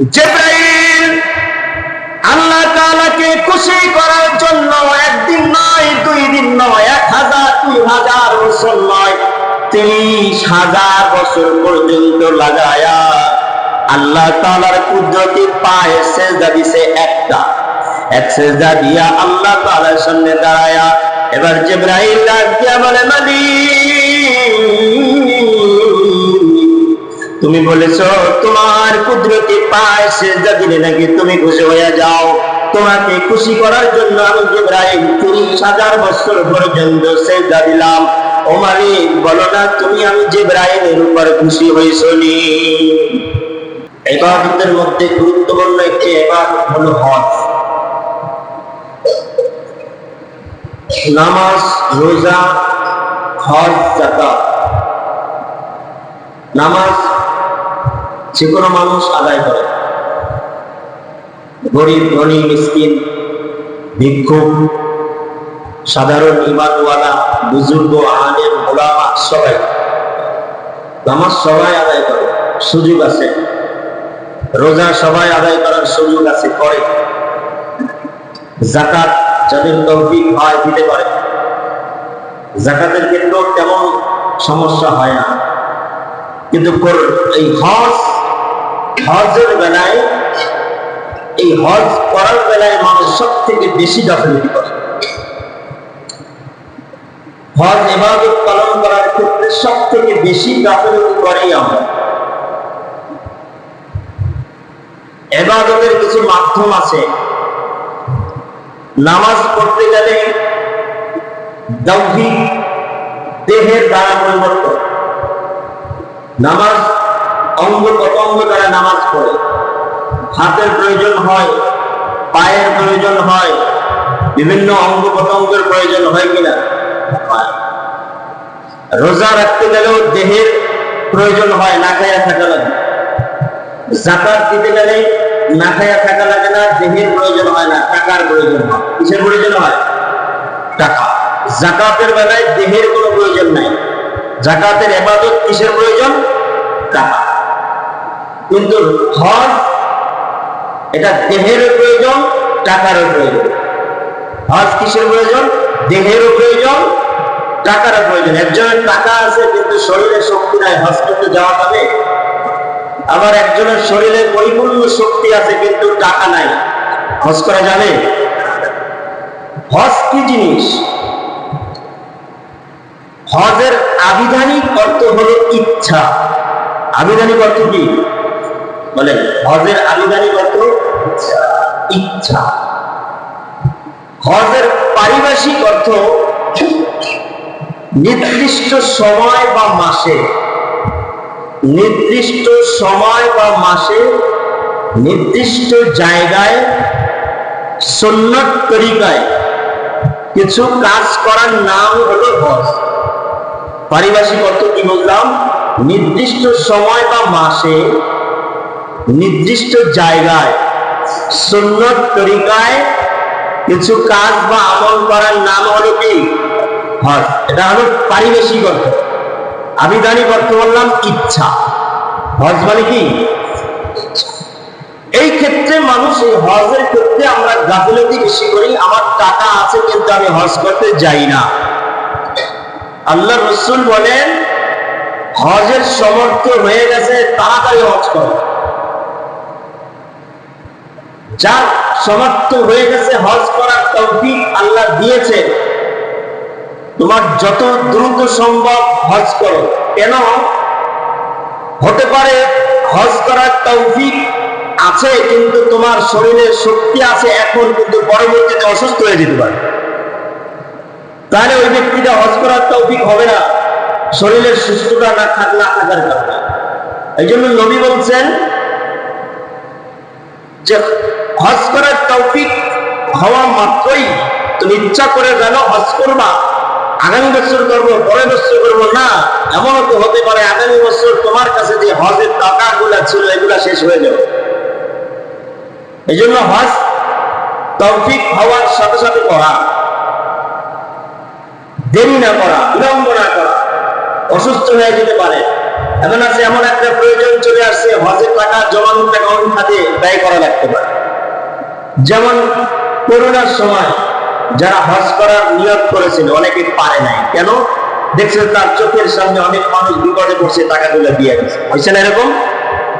জিবরাইল আল্লাহ তাআলাকে খুশি করার জন্য একদিন নয়, 2 দিন নয়, 1000 2000 বছর নয়, 30,000 বছর পর্যন্ত লাগায়া আল্লাহ তাআলার কুদরতের পায়ে সেজদা দিছে। এক সেজদা দিয়া আল্লাহ তাআলার সামনে দাঁড়ায়া এবার জিবরাইল ডাক দিয়া বলে, তুমি বলেছো তোমার কুদরতি পায়ে সেজদা দিলে নাকি তুমি খুশি হয়ে যাও। তোমাকে খুশি করার জন্য আমি জিবরাইল 30,000 বছর পর্যন্ত সেজদা দিলাম। ও মালিক, বলো না তুমি আমি জিবরাইলের উপর খুশি হইছো নি? ইবাদতের মধ্যে গুরুত্বপূর্ণ একটি ইবাদত হলো হজ। নামাজ, রোজা, হজ, যাকাত। নামাজ যে কোনো মানুষ আদায় করে, গরিব, ধনী, মিসকিন, ভিক্ষুক, সাধারণ ঈমানওয়ালা, বুজুর্গ, আলেম, ওলামা, সবাই নামাজ সবাই আদায় করে, সুযোগ আছে। রোজা সবাই আদায় করার সুযোগ আছে, করে। যাকাত যাদের তৌফিক হয় দিতে পারে। যাকাতের ক্ষেত্রেও তেমন সমস্যা হয় না, কিন্তু এই হজের বেলায়, এই হজ করার বেলায় মানুষ সব থেকে বেশি গাফিলতি করে। হজ ইবাদত পালন করার ক্ষেত্রে সব থেকে বেশি গাফিলতি করেই আমরা। ইবাদতের কিছু মাধ্যম আছে। নামাজ পড়তে গেলে দৌহিক দেহের দ্বারা পরিবর্তন। নামাজ অঙ্গ প্রত্যঙ্গ দ্বারা নামাজ পড়ে। হাতের প্রয়োজন হয়, পায়ের প্রয়োজন হয়, বিভিন্ন অঙ্গ প্রত্যঙ্গের প্রয়োজন হয় কিনা? রোজা রাখতে গেলেও দেহের প্রয়োজন হয়, না খাইয়া থাকা লাগে। যাকাত দিতে গেলে না খাইয়া থাকা লাগে না, দেহের প্রয়োজন হয় না, টাকার প্রয়োজন হয়। কিসের প্রয়োজন হয়? টাকা। যাকাতের বেলায় দেহের কোনো প্রয়োজন নাই। যাকাতের ইবাদত কিসের প্রয়োজন? টাকা। কিন্তু হজ, এটা দেহেরও প্রয়োজন, টাকারও প্রয়োজন। হজ কিসের প্রয়োজন? দেহেরও প্রয়োজন, টাকারও প্রয়োজন। একজনের টাকা আছে কিন্তু শরীরে শক্তি নাই, হজ করতে যাওয়া যাবে? আবার একজনের শরীরে পরিপূর্ণ শক্তি আছে কিন্তু টাকা নাই, হজ করা যাবে? হজ কি জিনিস? হজের আবিধানিক অর্থ হলো ইচ্ছা। আবিধানিক অর্থ কি বলেন? হজের আবিধানিক অর্থ ইচ্ছা। হজের পারিভাষিক অর্থ নির্দিষ্ট সময় বা মাসে, নির্দিষ্ট সময় বা মাসে, নির্দিষ্ট জায়গায়, সুন্নত তরিকায় কিছু কাজ করার নাম হলো হজ। পারিভাষিক অর্থ কি বললাম? নির্দিষ্ট সময় বা মাসে, নির্দিষ্ট জায়গায়, সুন্নত তরিকায় কিছু কাজ বা আমল করার নাম হলো কি? হজ। এটা হলো পারিভাষিক অর্থ। আবিধানিক অর্থ বললাম ইচ্ছা। হজ মানে কি? এই ক্ষেত্রে মানুষ, এই হজের ক্ষেত্রে আমরা গাফিলতি বেশি করি। আমার টাকা আছে কিন্তু আমি হজ করতে যাই না। আল্লাহ রাসূল বলেন, হজের সমর্থ হয়ে গেছে তাড়াতাড়ি হজ করো। যার সমর্থ হয়ে গেছে, হজ করার তৌফিক আল্লাহ দিয়েছে, তোমার যত দ্রুত সম্ভব হজ করো। কেন? হতে পারে হজ করার তৌফিক আছে কিন্তু তোমার শরীরে শক্তি আছে এখন, কিন্তু পরবর্তীতে অসুস্থ হয়ে যেতে পারে। তাহলে ওই ব্যক্তিটা হজ করার তৌফিক হবে না, শরীরের সুস্থতা না থাকার কারণে। এই জন্য নবী বলছেন যে হজ করার তৌফিক হওয়া মাত্রই তুমি ইচ্ছা করে গেল হজ করবা, আগামী বছর করবো, পরের বছর করবো না। এমনও তো হতে পারে আগামী বছর তোমার কাছে যে হজের টাকাগুলা ছিল এগুলা শেষ হয়ে যাবে। এই জন্য হজ তৌফিক হওয়ার সাথে সাথে করা, দেরি না করা, বিলম্ব না করা। অসুস্থ হয়ে যেতে পারে, এমন আছে এমন একটা প্রয়োজন চলে আসছে, হজের টাকা জমানো টাকা অন্য খাতে ব্যয় করা লাগতে পারে। যেমন করোনার সময় যারা হজ করার নিয়ত করেছিল অনেকে পারে নাই, কেন? দেখছেন তার চোখের সামনে অনেক মানুষ বিপদে পড়ছে, টাকাগুলো দিয়ে গেছে, হয়েছে না এরকম?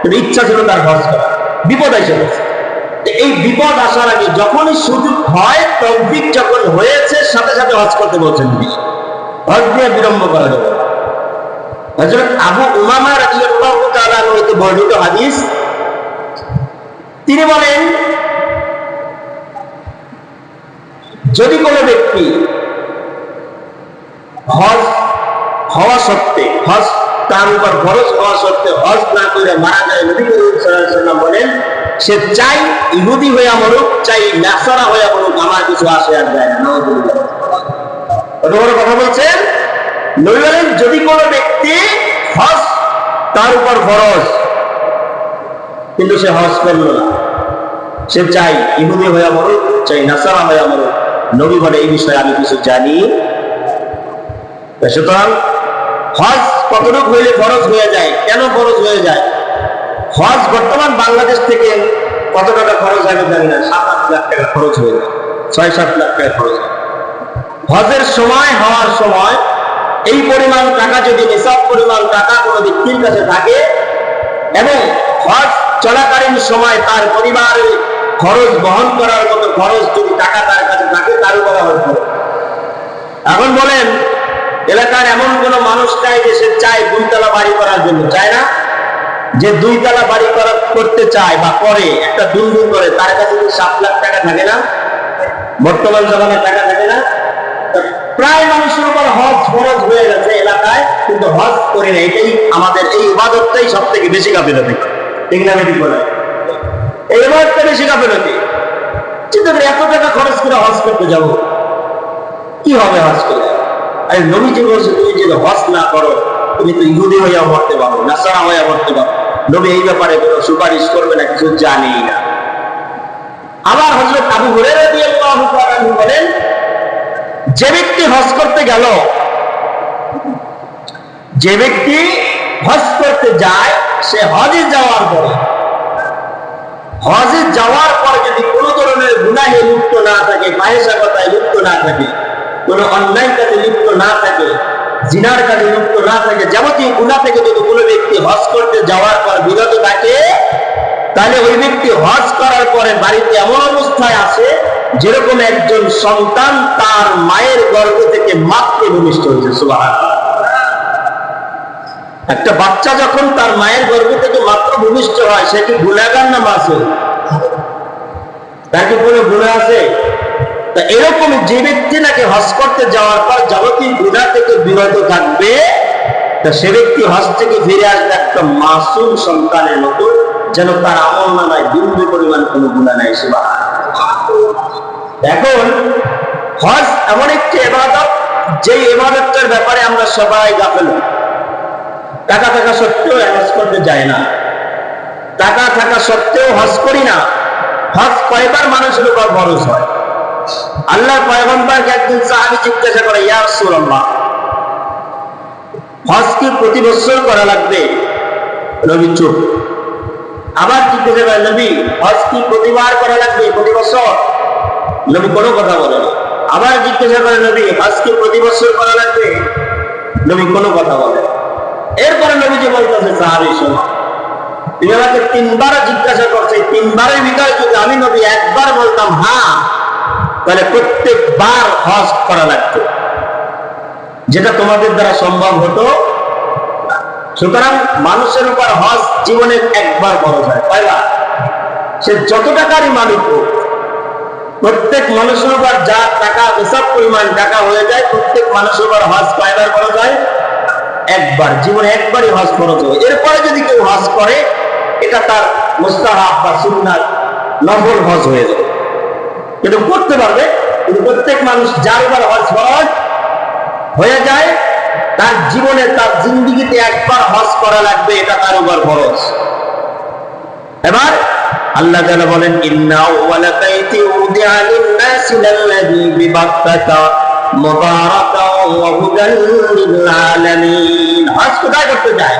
কিন্তু ইচ্ছা ছিল তার হজ করা, বিপদ এসে গেছে। এই বিপদ আসার আগে যখনই সুযোগ হয়, তৌফিক যখন হয়েছে, সাথে সাথে হজ করতে বলছেন। হজ নিয়ে বিলম্ব করা যাবে না। হযরত আবু উমামা রাদিয়াল্লাহু তাআলা আনহু হতে বর্ণিত হাদিস, তিনি বলেন, যদি কোনো ব্যক্তি হজ হওয়া সত্ত্বে, হজ তার উপর ফরজ হওয়া সত্ত্বে হজ না করে মারা যায়, নবী করিম সাল্লাল্লাহু আলাইহি ওয়াসাল্লাম বলেন, সে চাই ইহুদি হইয়া মরুক, চাই নাসারা হইয়া মরুক, আমার কিছু আসে আর যায় না। নাউযুবিল্লাহ। কত বড় কথা বলছেন। নবী বলেন, যদি কোনো ব্যক্তি হজ তার উপর ফরজ কিন্তু সে হজ করল না, সে চাই ইহুদি হইয়া মরুক, চাই নাসারা হইয়া মরুক, নবী বলে এই বিষয়ে আমি কিছু জানি। সুতরাং হজ কতটুকু হইলে ফরজ হয়ে যায়? কেন ফরজ হয়ে যায়? হজ বর্তমান বাংলাদেশ থেকে কত টাকা খরচ হবে জানি না, 7-8 লাখ টাকা খরচ হয়ে যায়, 6-7 লাখ টাকা খরচ হয়। হজের সময় হওয়ার সময় এই পরিমাণ টাকা যদি নিসাব পরিমাণ টাকা কোনো ব্যক্তির কাছে থাকে এবং হজ চলাকালীন সময় তার পরিবারের খরচ বহন করার মতো খরচ যদি টাকা তার কাছে থাকে, তার উপর হজ করে। এখন বলেন, এলাকার এমন কোন মানুষ চাই যে সে চায় 2 তলা বাড়ি করার জন্য, চায় না? যে 2 তলা বাড়ি করতে চায় বা করে, একটা দুলদুল করে, তার কাছে কি 7 লাখ টাকা থাকে না? বর্তমান জমানায় টাকা থাকে না? প্রায় মানুষের উপর হজ ফরজ হয়ে গেছে এলাকায়, কিন্তু হজ করে না। এটাই আমাদের এই ইবাদতটাই সব থেকে বেশি গাফিলতি, ঠিক না? ঠিক বলে এই ইবাদতটা বেশি গাফিলতি। চিন্তা করে এত টাকা খরচ করে হজ করতে যাব, কি হবে হজ করে? আরে নবীজি বলছে, তুমি যদি হজ না করো, তুমি তো ইহুদি হইয়া মরতে পারো, নাসারা হইয়া মরতে পারো। নবী এই ব্যাপারে কোনো সুপারিশ করবে না, কিছু জানি না। আবার হযরত আবু হুরায়রা রাদিয়াল্লাহু তাআলা আনহু বলেন, যে ব্যক্তি হজ করতে গেল, যে ব্যক্তি হজ করতে যায়, সে হজে যাওয়ার পরে যদি কোনো ধরনের গুনাহে লিপ্ত না থাকে, ফাহিশাতায় লিপ্ত না থাকে, কোনো অন্যায় কাজে লিপ্ত না থাকে, জিনার কাজে লিপ্ত না থাকে, যাবতীয় গুনাহ থেকে যদি কোনো ব্যক্তি হজ করতে যাওয়ার পর বিরত থাকে, তাহলে ওই ব্যক্তি হজ করার পরে বাড়িতে এমন অবস্থায় আসে যেরকম একজন সন্তান তার মায়ের গর্ভ থেকে মাত্র ভূমিষ্ঠ হয়েছে। সুবহানাল্লাহ। একটা বাচ্চা যখন তার মায়ের গর্ভ থেকে মাত্র ভূমিষ্ঠ হয়, সে কি গুনাহগার না মাসুম? তার কি কোনো গুনাহ আছে? তা এরকম যে ব্যক্তি নাকি হজ করতে যাওয়ার পর যাবতীয় গুনাহ থেকে বিরত থাকবে, তা সে ব্যক্তি হজ থেকে ফিরে আসবে একটা মাসুম সন্তানের মতো, যেন তার আমলনামায় বিন্দু পরিমাণ কোনো গুনাহ নাই। সুবহানাল্লাহ। এখন হজ এমন একটি ইবাদত, যে ইবাদতটার ব্যাপারে আমরা সবাই গাফেল। টাকা থাকা সত্ত্বেও হজ করতে যায় না, টাকা থাকা সত্ত্বেও হজ করি না। হজ কয়বার মানুষের উপর ফরজ হয়? আল্লাহর পয়গম্বরকে একদিন সাহাবী জিজ্ঞাসা করে, ইয়া রাসূলুল্লাহ, হজ কি প্রতি বছর করা লাগবে? নবী চুপ। আবার জিজ্ঞাসা করে, নবী হজ কি প্রতিবার করা লাগবে, প্রতি বছর? নবী কোনো কথা বলে না। আবার জিজ্ঞাসা করে, নবী হজ কি প্রতি বছর করা লাগবে? নবী কোনো কথা বলে না। এরপরে নবীজি বলতেছে, সাহাবী শোনো, তুমি আমাকে 3বার জিজ্ঞাসা করছো, 3বারের ভিতরে যদি আমি নবী একবার বলতাম হ্যাঁ, তাহলে প্রত্যেকবার হজ করা লাগতো, যেটা তোমাদের দ্বারা সম্ভব হতো। সুতরাং মানুষের উপর হজ জীবনের একবার ফরজ হয়। কয়বার? সে যত টাকারই মালিক হোক, প্রত্যেক মানুষের উপর যা টাকা, হিসাব পরিমাণ টাকা হয়ে যায়, প্রত্যেক মানুষের উপর হজ কয়বার ফরজ হয়? একবার। জীবনে একবারই হজ ফরজ হয়। এরপরে যদি কেউ হজ করে, এটা তার মুস্তাহাব বা সুন্নাত নফল হজ হয়ে যাবে, কিন্তু করতে পারবে। কিন্তু প্রত্যেক মানুষ যার উপর হজ ফরজ হয়ে যায়, তার জীবনে, তার জিন্দেগিতে একবার হজ করা লাগবে, এটা তার উপর ফরজ। এবার আল্লাহ তাআলা বলেন, ইন্না আউওয়ালা বাইতি উদিআ লিন-নাসি লাল্লাযী বিবাক্কাতা মুবারাকান ওয়া হুদাল লিল-আলামিন। হজ কোথায় করতে যায়?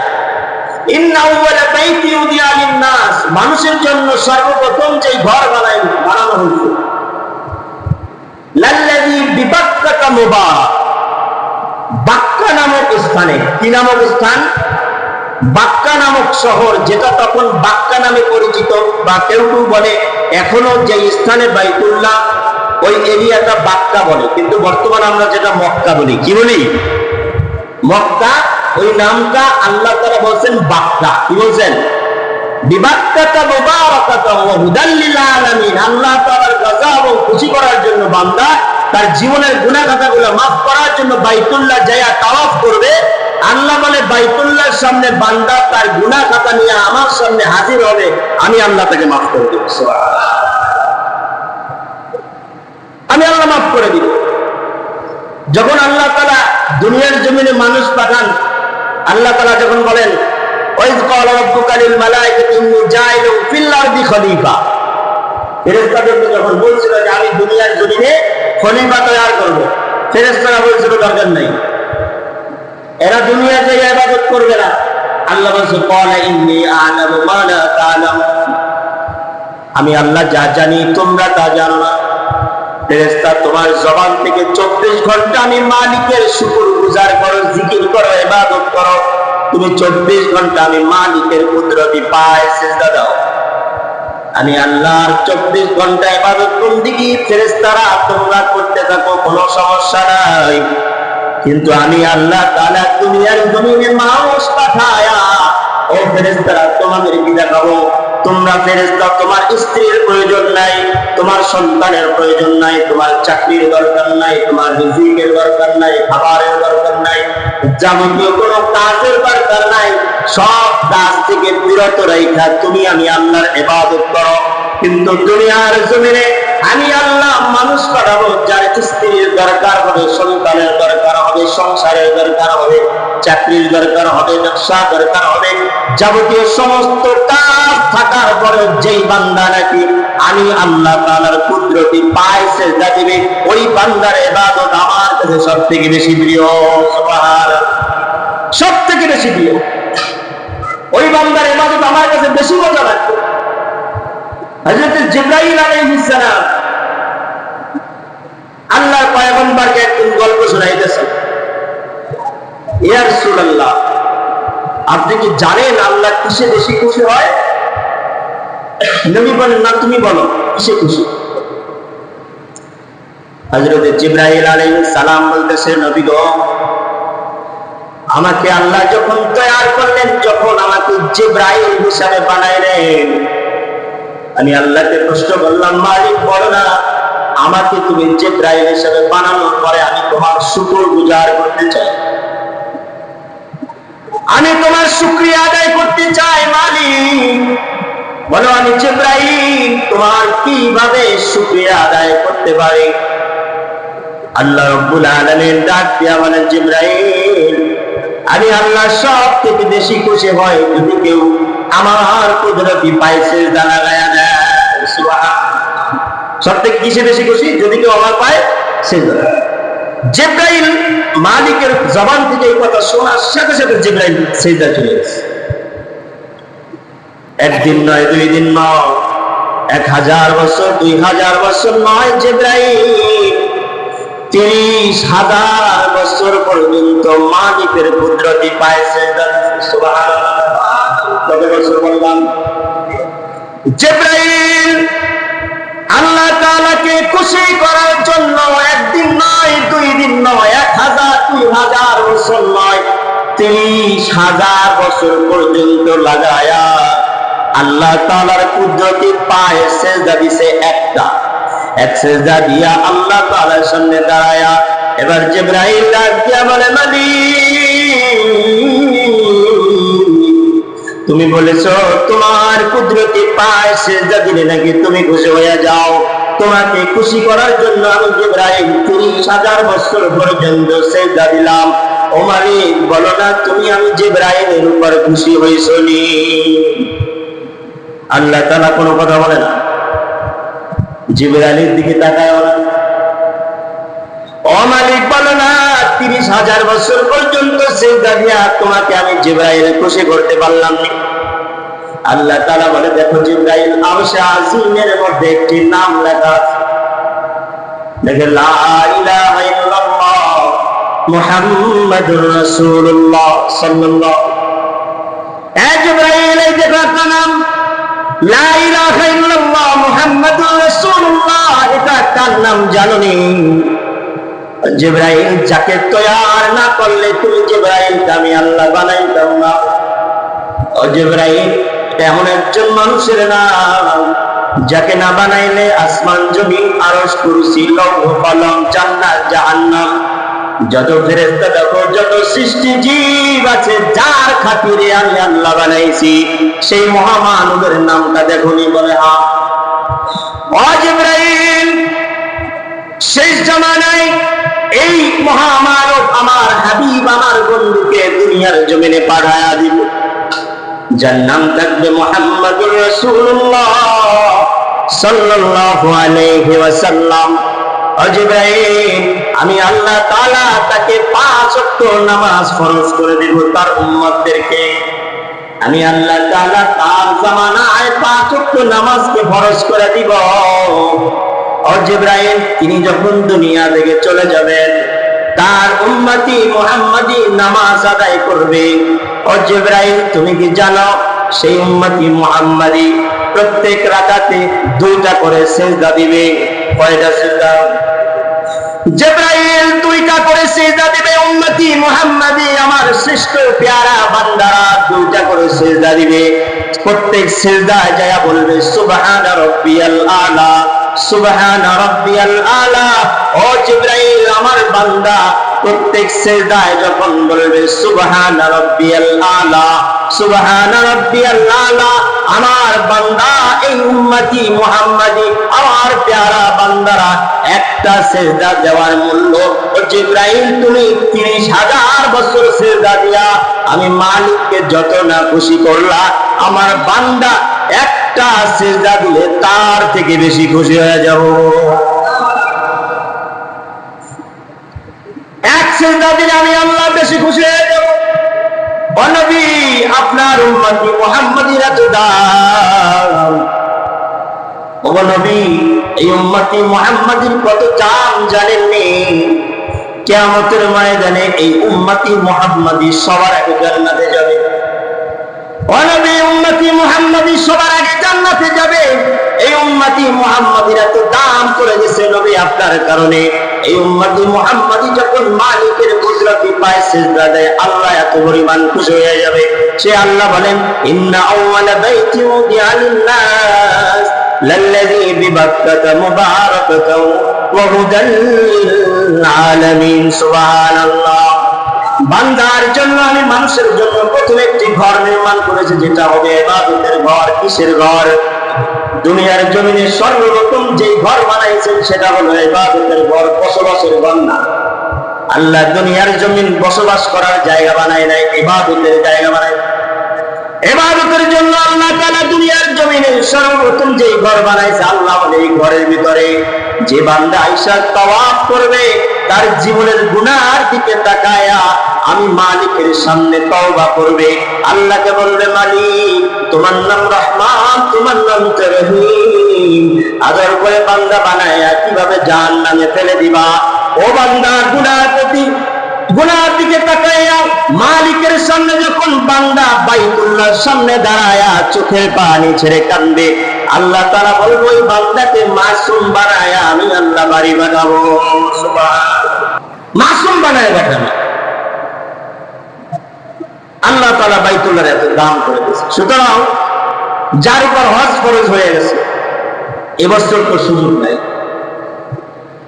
ইন্না আউওয়ালা বাইতি উদিয়া লিন-নাস, মানুষের জন্য সর্বপ্রথম যে ঘর বানানো হয়েছে, লাল্লাযী বিবাক্কাতা মুবারাক, বাক্কা নামক স্থানে। কি নামক স্থান? বাক্কা নামক শহর, যেটা তখন বাক্কা নামে পরিচিত, বা কেউ কেউ বলে এখনো যে স্থানে বাইতুল্লাহ ওই এরিয়াটা বাক্কা বলে, কিন্তু বর্তমানে আমরা যেটা মক্কা বলি। কি বলি? মক্কা। ওই নামটা আল্লাহ তাআলা বলছেন বাক্কা। কি বলছেন? বিবাক্কাতা মুবারাকাতান ওয়া হুদাল লিল আলামিন। আল্লাহ তাআলার গজব এবং খুশি করার জন্য বান্দা তার জীবনের গুনাহ খাতাগুলো maaf করার জন্য বাইতুল্লাহ যায় তাওয়াফ করবে। আল্লাহ বলে বাইতুল্লাহর সামনে বান্দা তার গুনাহ খাতা নিয়ে আমার সামনে হাজির হবে, আমি আল্লাহ তাকে maaf করে দেব। সুবহানাল্লাহ। আমি আল্লাহ maaf করে দিব। যখন আল্লাহ তাআলা দুনিয়ার জমিনে মানুষ পাঠান, আল্লাহ তাআলা যখন বলেন ওয়াইজ ক্বালা রাব্বুকা লিল মালাইকাতি ইন্নী জাইলুন ফিল আরদি খলিফা, ফেরেশতাদেরকে যখন বলছিল যে আমি দুনিয়ার জমিনে খলিফা তৈরি করব, ফেরেশতারা বলছিল দরকার নাই, এরা দুনিয়াতে ইবাদত করবে না। আল্লাহ বলছে ক্বালা ইন্নী আ'লামু মা লা তা'লামুন, আমি আল্লাহ যা জানি তোমরা তা জানো না। ফেরেশতা তোমার জবান থেকে 24 ঘন্টা আমি মালিকের শুকরগুজার করো, জিকির করো, ইবাদত করো। তুমি 24 ঘন্টা আমি মালিকের কুদরতি পায়ে সিজদা দাও। আমি আল্লাহর 24 ঘন্টা ইবাদত বন্দেগী ফেরেশতারা তোমরা করতে থাকো, কোনো সমস্যা নাই। কিন্তু আমি আল্লাহ তাআলা দুনিয়ার জমিনে মানুষ পাঠায়া, ও ফেরেশতারা তোমাদের কি দেখাবো? তোমরা ফেরেশতা তোমার স্ত্রীর প্রয়োজন নাই, তোমার সন্তানের প্রয়োজন নাই, তোমার চাকরির দরকার নাই, তোমার রিজিকের দরকার নাই, খাবারের দরকার নাই, যাবতীয় কোনো কাজের দরকার নাই। সব কাজ থেকে বিরত রাখা তুমি আমি আল্লাহর ইবাদত করো। কিন্তু দুনিয়ার জমিনে আমি আল্লাহ মানুষ পাঠাবো যার স্ত্রীর দরকার হবে, সন্তানের দরকার হবে, সংসারের দরকার হবে, চাকরির দরকার হবে, ব্যবসা দরকার হবে, যাবতীয় সমস্ত কাজ থাকার পরে যেই বান্দা নাকি আমি আল্লাহ তাআলার কুদরতি পায়ে সিজদা দিবে, ওই বান্দার ইবাদত আমার কাছে সবথেকে বেশি প্রিয়। সুবহানাল্লাহ। সবথেকে বেশি প্রিয় ওই বান্দার ইবাদত আমার কাছে বেশি মজা লাগবে। হযরত জিবরাইল আলাইহিস সালাম আল্লাহর পয়গম্বরকে একদিন গল্প শোনাইতেছেন, ইয়া রাসূলুল্লাহ আপনি কি জানেন আল্লাহ কিসে বেশি খুশি হয়? নবী বলেন না, তুমি বলো কিসে খুশি? হযরত জিবরাইল আলাইহিস সালাম বলতেছে, নবী গো, আমাকে আল্লাহ যখন তৈরি করলেন, যখন আমাকে জিবরাইল হিসাবে বানাইলেন, আমি আল্লাহকে প্রশ্ন করলাম, মালিক বলো না আমাকে তুমি জিবরাইল হিসাবে বানানোর পরে আমি তোমার শুকরগুজার করতে চাই, আমি তোমার শুকরিয়া আদায় করতে চাই। মালিক বলো আমি জিবরাইল তোমার কিভাবে শুকরিয়া আদায় করতে পারি? আল্লাহ রাব্বুল আলামিন ডাক দিয়া বলেন, জিবরাইল আমি আল্লাহ সব থেকে বেশি খুশি হয় যদি কেউ আমার কুদরতি পায়ে সিজদা লাগায়া দেয়। সুবহানাল্লাহ। সব থেকে কিসে বেশি খুশি? যদি কেউ আমার পায়ে সিজদা লাগায়। জিবরাইল মালিকের জবান থেকে এই কথা শোনার সাথে সাথে জিবরাইল সিজদা চলে গেছে। একদিন নয়, 2 দিন নয়, 1000 বছর, 2000 বছর নয়, জিবরাইল 30,000 বছর পর্যন্ত মালিকের কুদরতি পায়ে সিজদা দিয়েছে। সুবহানাল্লাহ। কত বছর বললাম? জিবরাইল আল্লাহ তাআলাকে খুশি করার জন্য একদিন নয়, 2 দিন নয়, 1000, 2000 বছর নয়, 30,000 বছর পর্যন্ত লাগায়া আল্লাহ তাআলার কুদরতি পায়ে সিজদা দিয়েছে। এক সিজদা দিয়া আল্লাহ তাআলার সামনে দাঁড়ায়া এবার জিবরাইল ডাক দিয়া বলে, তুমি বলেছো তোমার কুদরতি পায়ে সিজদা দিলে নাকি তুমি খুশি হয়ে যাও। তোমাকে খুশি করার জন্য আমি জিবরাইল 30,000 বছর পর্যন্ত সিজদা দিলাম। ও মালিক বলো না তুমি আমি জিবরাইলের উপর খুশি হইছো নি? আল্লাহ তাআলা কোনো কথা বলে না, জিবরাইলের দিকে তাকায় না। ও মালিক বলো না 30 40,000 বছর পর্যন্ত সিজদা দিয়া তোমাকে আমি জিবরাইল খুশি করতে পারলাম না। আল্লাহ তাআলা বলে, দেখো জিবরাইল, আরশে আজিমের মধ্যে একটি নাম লেখা আছে, দেখে লা ইলাহা ইল্লাল্লাহ মুহাম্মাদুর রাসূলুল্লাহ সাল্লাল্লাহু। জিবরাইল, এই দেখো একটা নাম, লা ইলাহা ইল্লাল্লাহ মুহাম্মাদুর রাসূলুল্লাহ, এটা একটা নাম জানোনি? জিবরাইল, যাকে তৈয়ার না করলে তুমি জিবরাইলকে আমি আল্লাহ বানাইতাম না। ও জিবরাইল, এমন একজন মানুষের নাম যাকে না বানাইলে আসমান জমিন আরশ কুরসি লৌহ কলম জান্নাত জাহান্নাম যত ফেরেশতা দেখো, যত সৃষ্টি জীব আছে, যার খাতিরে আমি আল্লাহ বানাইছি, সেই মহামানবের নামটা দেখোনি? বলে হ্যাঁ। ও জিবরাইল, শেষ জামানায় এই মহামানব আমার হাবিব আমার বন্ধুকে দুনিয়ার জমিনে পাঠায়া দিব, যার নাম থাকবে মুহাম্মাদুর রাসূলুল্লাহ সাল্লাল্লাহু আলাইহি ওয়াসাল্লাম। ও জিবরাইল, আমি আল্লাহ তাআলা তাকে 5 ওয়াক্ত নামাজ ফরজ করে দেব তার উম্মতদেরকে। আমি আল্লাহ তাআলা তার জামানায় 5 ওয়াক্ত নামাজকে ফরজ করে দিব। ও জিবরাইল, তিনি যখন দুনিয়া থেকে চলে যাবেন, তার উম্মতি মুহাম্মাদি নামাজ আদায় করবে। ও জিবরাইল, তুমি কি জানো সেই উম্মতি মুহাম্মাদি প্রত্যেক রাকাতে 2টা করে সিজদা দিবে? কয়টা সিজদা? জিবরাইল 2টা করে সিজদা দিবে। উম্মতি মুহাম্মাদি আমার শ্রেষ্ঠ পেয়ারা বান্দারা 2টা করে সিজদা দিবে। প্রত্যেক সিজদায় যায় বলবে সুবহানা রাব্বিয়াল আলা, সুবহানা রাব্বিয়াল আলা। ও জিবরাইল, আমার বান্দা প্রত্যেক সিজদায় যখন বলবে সুবহানা রাব্বিয়াল আলা, সুবহানা রাব্বিয়াল আলা, আমার বান্দা এই উম্মতি মুহাম্মাদি আমার প্যারা বান্দারা একটা সিজদা দেওয়ার মূল্য, ও জিবরাইল, তুমি 30,000 বছর সিজদা দিয়া আমি মালিককে যত না খুশি করলা, আমার বান্দা একটা সিজদা দিলে তার থেকে বেশি খুশি হয়ে যাব। এক সিজদা দিলে আমি আল্লাহ বেশি খুশি হয়ে যাব। ও নবী, আপনার উম্মতি মুহাম্মাদিরা তো দাম। ও নবী, এই উম্মতি মুহাম্মাদির কত দাম জানেননি? কিয়ামতের ময়দানে এই উম্মতি মুহাম্মাদি সবার আগে জান্নাতে যাবে। ও নবী, উম্মতি মুহাম্মাদি সবার আগে জান্নাতে যাবে। এই উম্মতি মুহাম্মাদিরা তো দাম করে গেছে নবী আপনার কারণে। এই উম্মতি মুহাম্মাদি যখন মালিকের কুদরতি পায় সিজদা দেয়, আল্লাহ এত পরিমাণ খুশি হয়ে যাবে। সে আল্লাহ বলেন, ইন্না আউওয়ালা বাইতি উদিআ লিন-নাস লাল্লাযী বিবাক্কাতা মুবারাকাতাও ওয়া হুদাল লিল আলামিন। সুবহানাল্লাহ। বান্দার জন্য আমি মানুষের জন্য প্রথম একটি ঘর নির্মাণ করেছি, যেটা হবে ইবাদতের ঘর। কিসের ঘর? দুনিয়ার জমিনে সর্বপ্রথম যে ঘর বানাইছেন সেটা হলো ইবাদতের ঘর, বসবাসের ঘর না। আল্লাহ দুনিয়ার জমিন বসবাস করার জায়গা বানায় নাই, ইবাদতের জায়গা বানায়। ইবাদতের জন্য আল্লাহ তাআলা দুনিয়ার জমিনে সর্বপ্রথম যে ঘর বানাইছে, আল্লাহ বলে এই ঘরের ভিতরে যে বান্দা আয়েশা তাওয়াফ করবে, তার জীবনের গুনার দিকে তাকায়া আমি মালিকের সামনে তওবা করবে, আল্লাহকে বলবে, মালিক তোমার নাম রহমান, তোমার নাম রহিম, আদর করে বান্দা বানায়া কিভাবে জাহান্নামে ফেলে দিবা। ও বান্দা, গুনার দিকে তাকায়া মালিকের সামনে যখন বান্দা বাইতুল্লাহর সামনে দাঁড়ায়া চোখের পানি ছেড়ে কান্দে, আল্লাহ তাআলা বলবো ওই বান্দাকে মাসুম বানায়া আমি আল্লাহ বাড়ি বানাবো। মাসুম বানায় বানাবো। আল্লাহ তাআলা বাইতুল্লাহর এত দাম করে দিয়েছে। সুতরাং যার উপর হজ ফরজ হয়ে গেছে, এবছর তো সুযোগ নাই।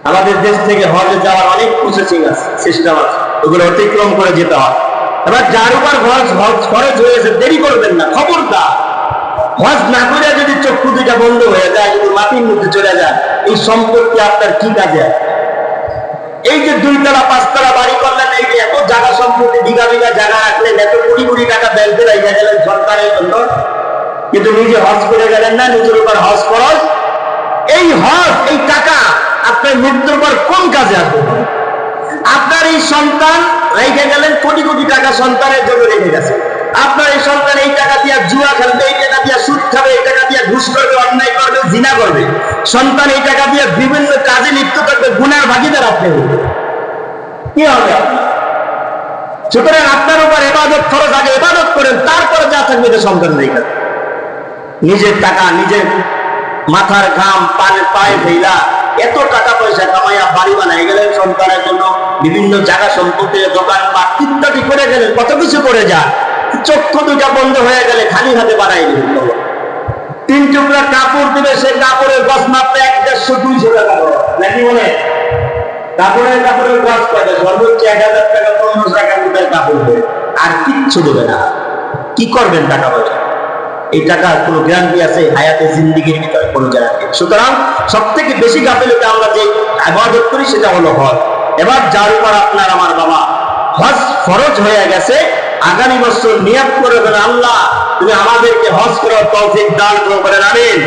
আমাদের দেশ থেকে হজে যাওয়ার অনেক প্রসেসিং আছে, সিস্টেম আছে, ওগুলো অতিক্রম করে যেতে হয়। এবার যার উপর হজ ফরজ হয়ে গেছে, দেরি করবেন না, খবরদার। হজ না করে যদি চক্ষু দুইটা বন্ধ হয়ে যায়, যদি মাটির মধ্যে চলে যায়, এই সম্পত্তি আপনার কি কাজে? এই যে 2তলা 5তলা বাড়ি করলেন, এই যে এত জায়গা সম্পত্তি, বিঘা বিঘা জায়গা রাখলেন, এত কোটি কোটি টাকা ব্যাংকে রেখে গেলেন সরকারের জন্য, কিন্তু নিজে হজ করে গেলেন না, নিজের উপর হজ ফরজ। এই হজ, এই টাকা আপনার মৃত্যুর পর কোন কাজে আসবে? আপনার এই সন্তান রেখে গেলেন, কোটি কোটি টাকা সন্তানের জন্য রেখে গেছে। আপনার এই সন্তান এই টাকা দিয়ে জুয়া খেলবে, এই টাকা দিয়ে সুদ খাবে, এই টাকা দিয়ে ঘুষ করবে, অন্যায় করবে, জিনা করবে। সন্তান এই টাকা দিয়ে বিভিন্ন কাজে লিপ্ত করবে, গুনার ভাগীদার আপনি হবেন। কি হবে? সুতরাং আপনার উপর ইবাদত ফরজ, আগে ইবাদত করেন, তারপরে যা থাকবে এটা সন্তান রেখে। নিজের টাকা, নিজের মাথার ঘাম পায়ে ফেলা, এত টাকা পয়সা কামাইয়া বাড়ি বানাই গেলেন সন্তানের জন্য, বিভিন্ন জায়গা সম্পত্তি, দোকানপাট ইত্যাদি করে গেলেন, কত কিছু করে যান। চক্ষু দুটা বন্ধ হয়ে গেলে খালি হাতে বাড়াই দিলেন। 3 টুকরা কাপড় দিবে, সে কাপড়ের গছ মাত্র 150-200 টাকা নাকি বলে? কাপড়ের গছ পাবে সর্বোচ্চ 1000 টাকা 1500 টাকার মধ্যে কাপড় দেবে, আর কিচ্ছু দেবে না। কি করবেন টাকা পয়সা? এই টাকার কোনো গ্যারান্টি আছে হায়াতে জিন্দিগির ভিতরে? কোনো গ্যারান্টি। সুতরাং সব থেকে বেশি গাফিলতি আমরা যে ইবাদত করি সেটা হলো হজ। এবার যার উপর আপনার আমার বাবা হজ ফরজ হয়ে গেছে, আগামী বছর নিয়ত করবেন, আল্লাহ তুমি আমাদেরকে হজ করার তৌফিক দান করো, বলেন আমিন।